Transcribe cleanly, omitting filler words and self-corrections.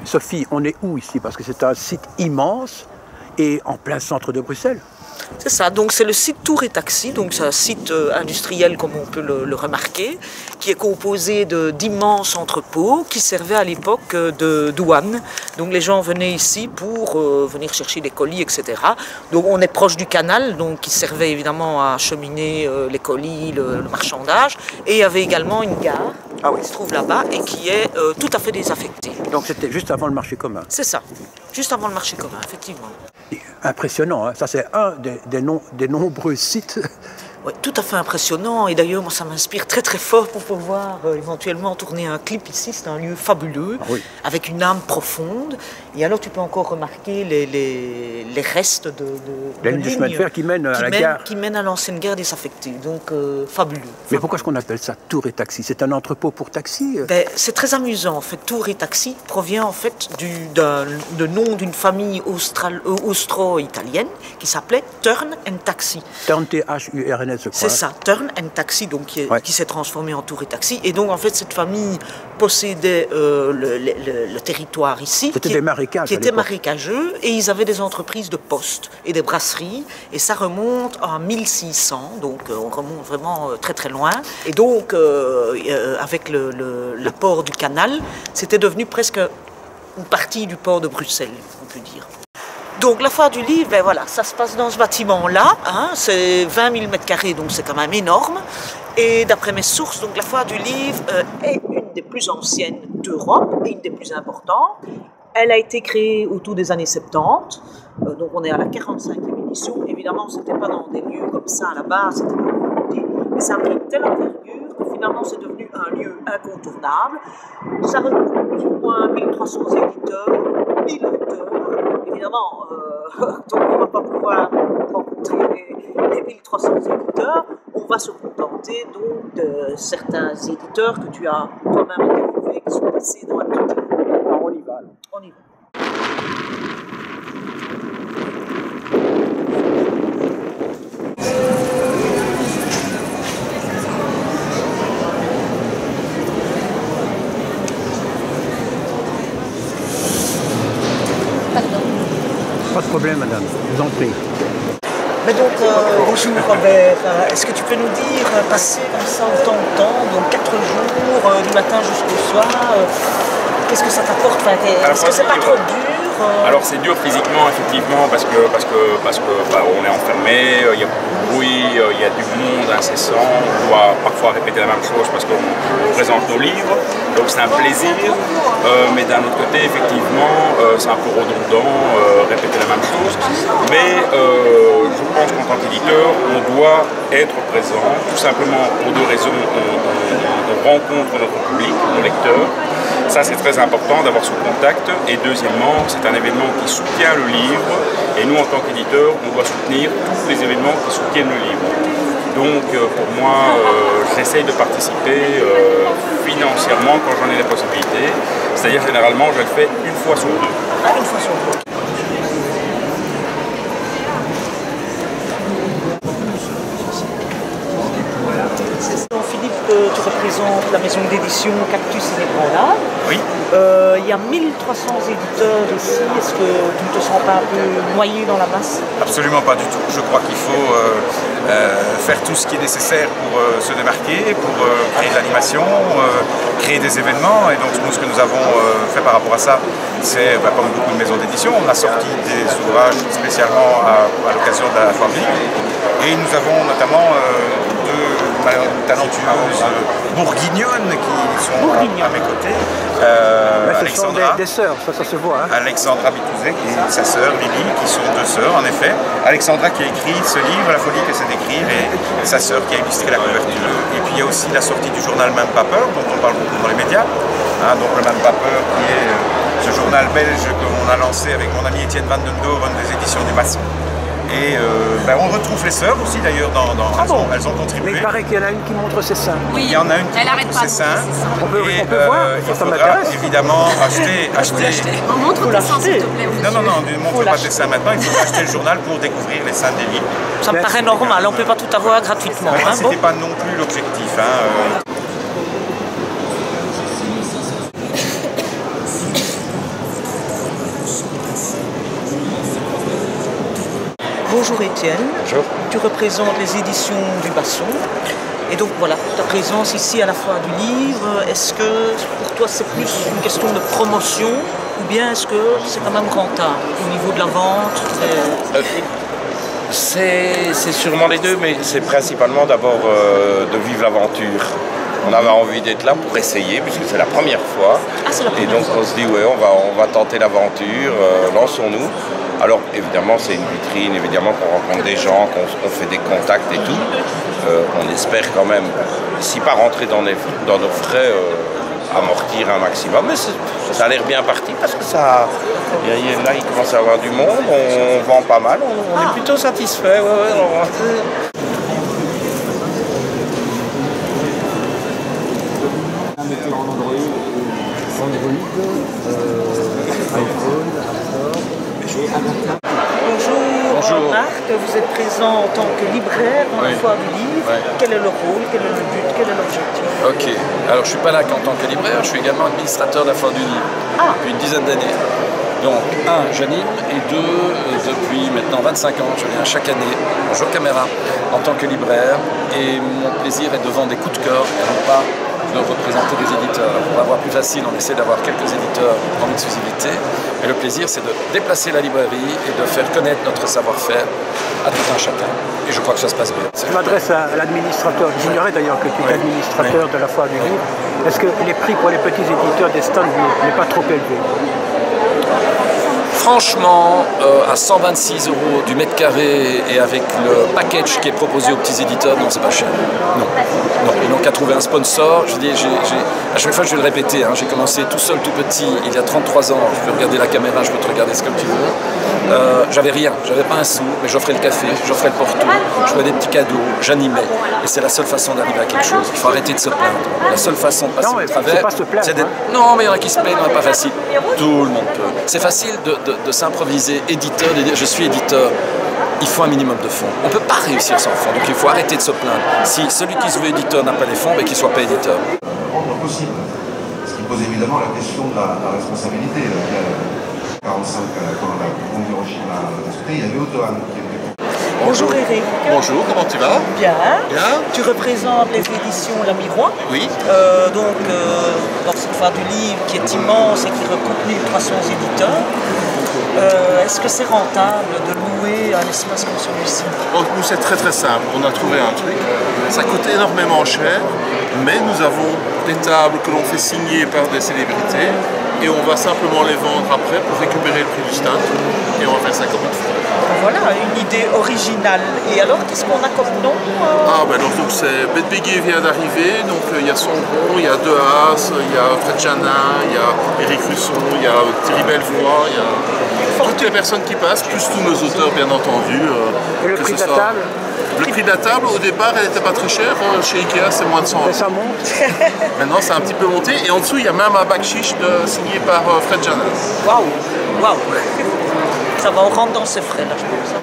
Sophie, on est où ici? Parce que c'est un site immense et en plein centre de Bruxelles. C'est ça, donc c'est le site Tour et Taxi, donc c'est un site industriel comme on peut le remarquer, qui est composé d'immenses entrepôts qui servaient à l'époque de douane. Donc les gens venaient ici pour venir chercher des colis, etc. Donc on est proche du canal, donc qui servait évidemment à acheminer les colis, le marchandage. Et il y avait également une gare qui se trouve là-bas et qui est tout à fait désaffectée. Donc c'était juste avant le marché commun. C'est ça, juste avant le marché commun, effectivement. Impressionnant, hein. Ça c'est un des nombreux sites. Ouais, tout à fait impressionnant, et d'ailleurs moi ça m'inspire très très fort pour pouvoir éventuellement tourner un clip ici. C'est un lieu fabuleux, avec une âme profonde, et alors tu peux encore remarquer les restes de la ligne du chemin de fer qui mène à la gare. Qui mène à l'ancienne gare désaffectée, donc fabuleux. Mais pourquoi est-ce qu'on appelle ça Tour et Taxi? C'est un entrepôt pour taxi? C'est très amusant en fait. Tour et Taxi provient en fait du nom d'une famille austro-italienne qui s'appelait Turn and Taxi. Turn, T-H-U-R-N. C'est ça, Turn and Taxi, donc qui s'est transformé en Tour et Taxi. Et donc en fait cette famille possédait le territoire ici, qui était marécageux, et ils avaient des entreprises de poste et des brasseries, et ça remonte à 1600, donc on remonte vraiment très très loin. Et donc avec l'apport du canal, c'était devenu presque une partie du port de Bruxelles, on peut dire. Donc la foire du livre, ben voilà, ça se passe dans ce bâtiment-là, hein, c'est 20 000 m², donc c'est quand même énorme. Et d'après mes sources, donc la foire du livre est une des plus anciennes d'Europe et une des plus importantes. Elle a été créée autour des années 70, donc on est à la 45e édition. Évidemment, ce n'était pas dans des lieux comme ça à la base, c'était pas compliqué, mais ça a pris une telle envergure que finalement c'est devenu un lieu incontournable. Ça regroupe plus ou moins 1300 éditeurs, 1000 auteurs. Évidemment, donc on ne va pas pouvoir rencontrer les 1300 éditeurs. On va se contenter donc de certains éditeurs que tu as toi-même interviewés qui sont passés dans l'activité. Alors on y va. On y va. Pas de problème, madame, je vous en prie. Mais donc, bonjour Robert, est-ce que tu peux nous dire, passer comme ça autant de temps, donc 4 jours, du matin jusqu'au soir, qu'est-ce que ça t'apporte? Est-ce que c'est pas trop dur? Alors c'est dur physiquement, effectivement, parce que on est enfermé, il y a beaucoup de bruit, il y a du monde incessant, on doit parfois répéter la même chose parce qu'on présente nos livres, donc c'est un plaisir, mais d'un autre côté, effectivement, c'est un peu redondant, répéter la même chose, mais je pense qu'en tant qu'éditeur, on doit être présent, tout simplement pour deux raisons. On rencontre notre public, nos lecteurs. Ça, c'est très important d'avoir ce contact. Et deuxièmement, c'est un événement qui soutient le livre. Et nous, en tant qu'éditeur, on doit soutenir tous les événements qui soutiennent le livre. Donc, pour moi, j'essaye de participer financièrement quand j'en ai la possibilité. C'est-à-dire, généralement, je le fais une fois sur deux. Une fois sur deux. Donc Philippe, tu représentes la maison d'édition Cactus et Branlard. Oui. Il y a 1300 éditeurs ici. Est-ce que tu ne te sens pas un peu noyé dans la masse? Absolument pas du tout. Je crois qu'il faut faire tout ce qui est nécessaire pour se démarquer, pour créer de l'animation, créer des événements. Et donc nous, ce que nous avons fait par rapport à ça, c'est comme beaucoup de maisons d'édition, on a sorti des ouvrages spécialement à l'occasion de la foire du livre. Et nous avons notamment deux talentueuses bourguignonnes qui sont à mes côtés. Alexandra, des sœurs, ça se voit. Hein. Alexandra Bitouzet et sa sœur Lily, qui sont deux sœurs en effet. Alexandra qui a écrit ce livre, La folie qu'elle sait d'écrire, et sa sœur qui a illustré la couverture. Et puis il y a aussi la sortie du journal Même pas peur, dont on parle beaucoup dans les médias. Hein, donc le Même pas peur, qui est ce journal belge qu'on a lancé avec mon ami Étienne Van den Doven des éditions du Maçon. Et on retrouve les sœurs aussi d'ailleurs elles ont contribué. Mais il paraît qu'il y en a une qui montre ses seins. Oui, il y en a une qui montre ses seins. On peut voir, il ça faudra m'intéresse. évidemment acheter. On montre tes seins, s'il te plaît. Non, ne montre pas tes seins maintenant, il faut acheter le journal pour découvrir les seins d'Élie. Ça me paraît normal, on ne peut pas tout avoir gratuitement. Mais ce n'était pas non plus l'objectif. Bonjour Étienne. Bonjour. Tu représentes les éditions du Basson. Et donc voilà, ta présence ici à la Foire du Livre, est-ce que pour toi c'est plus une question de promotion ou bien est-ce que c'est quand même rentable au niveau de la vente? C'est sûrement les deux, mais c'est principalement d'abord de vivre l'aventure. On avait envie d'être là pour essayer, puisque c'est la première fois. Ah, c'est la et première donc fois. on se dit, ouais, on va tenter l'aventure, lançons-nous. Alors évidemment c'est une vitrine, évidemment qu'on rencontre des gens, qu'on fait des contacts et tout. On espère quand même, si pas rentrer dans nos frais, amortir un maximum. Mais ça a l'air bien parti parce que là il commence à y avoir du monde, on vend pas mal, on est plutôt satisfait. Mettez en Android, iPhone, App Store et Avatar. Bonjour Marc, vous êtes présent en tant que libraire dans la Foire du Livre. Quel est le rôle, quel est le but, quel est l'objectif? Ok, alors je ne suis pas là qu'en tant que libraire, je suis également administrateur de la Foire du Livre depuis une dizaine d'années. Donc, j'anime et depuis maintenant 25 ans, je viens chaque année en jeu caméra en tant que libraire et mon plaisir est de vendre des coups de cœur et non pas de représenter des éditeurs. Pour avoir plus facile, on essaie d'avoir quelques éditeurs en exclusivité. Et le plaisir, c'est de déplacer la librairie et de faire connaître notre savoir-faire à tout un chacun. Et je crois que ça se passe bien. Je m'adresse à l'administrateur. J'ignorais d'ailleurs que tu es administrateur de la Foire du Livre. Est-ce que les prix pour les petits éditeurs des stands n'est pas trop élevé? Franchement, à 126 € du mètre carré et avec le package qui est proposé aux petits éditeurs, non, c'est pas cher. Non. Ils n'ont qu'à trouver un sponsor. Je dis, à chaque fois, je vais le répéter, j'ai commencé tout seul, tout petit, il y a 33 ans. Je peux regarder la caméra, je peux te regarder ce que tu veux. J'avais rien, j'avais pas un sou, mais j'offrais le café, j'offrais le porto, je faisais des petits cadeaux, j'animais. Et c'est la seule façon d'arriver à quelque chose. Il faut arrêter de se plaindre. La seule façon de passer au travers, c'est pas se plaindre, c'est d'être... Non, mais il y en a qui se plaignent, c'est pas facile. Tout le monde peut. C'est facile de s'improviser éditeur, de dire je suis éditeur. Il faut un minimum de fonds. On ne peut pas réussir sans fonds, donc il faut arrêter de se plaindre. Si celui qui se veut éditeur n'a pas les fonds, qu'il ne soit pas éditeur. Rendre possible. Ce qui pose évidemment la question de la responsabilité. Il y a 45, quand la bombe d'Hiroshima a sauté, il y avait Otohan qui était... Bonjour Eric. Bonjour, comment tu vas? Bien. Bien. Tu représentes les éditions La Miroir. Oui. Dans cette Foire du Livre qui est immense et qui recoupe 1300 éditeurs. Est-ce que c'est rentable de louer un espace comme celui-ci? Nous, c'est très très simple. On a trouvé un truc. Ça coûte énormément cher, mais nous avons des tables que l'on fait signer par des célébrités et on va simplement les vendre après pour récupérer le prix du stand et on va faire ça comme une fois. Voilà, une idée originale. Et alors, qu'est-ce qu'on a comme nom? Donc c'est Bête Béguet vient d'arriver, donc il y a Songron, il y a Dehas, il y a Fred Janin, il y a Éric Russon, il y a Thierry Bellevoix, il y a toutes les personnes qui passent, plus tous nos auteurs bien entendu. Et le prix de la table? Le prix de la table, au départ, elle n'était pas très chère. Chez Ikea, c'est moins de 100 €. Mais ça monte. Maintenant, c'est un petit peu monté. Et en dessous, il y a même un bac chiche signé par Fred Janin. Waouh. Ça va, on rentre dans ces frais là, je pense.